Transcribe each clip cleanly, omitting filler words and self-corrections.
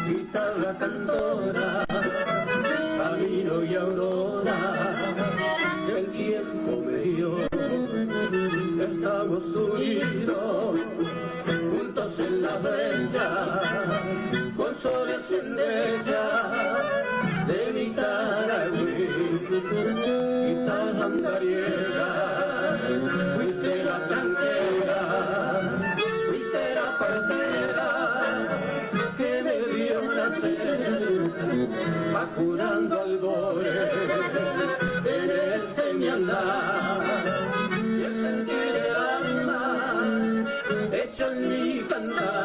guitarra cantora, camino y aurora, el tiempo me dio. Estamos unidos, juntos en la brecha, con soles en ella, de mi Taragüí, guitarra andariega, fuiste la tranquera, fuiste la partera, que me vio nacer, va curando albores, en este mi andar, y el sentir del alma, hecho en mi cantar.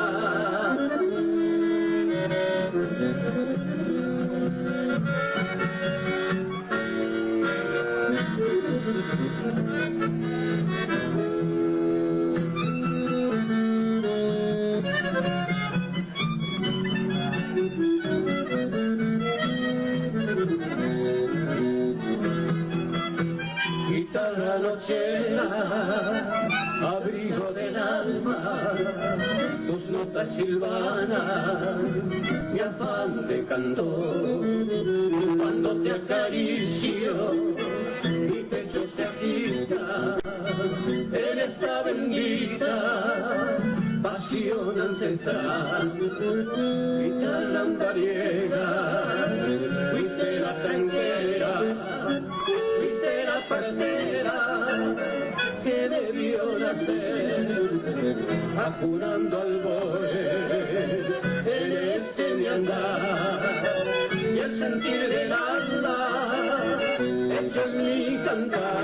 Guitarra nochera, abrigo del alma, tus notas silvanas, mi afán de cantor. Cuando te acaricio, mi pecho se agita, en esta bendita pasión ancestral. Guitarra andariega, fuiste la tranquera, fuiste la partera, que debió nacer, apurando albores, en este mi andar, y el sentir del alma, hecho en mi cantar.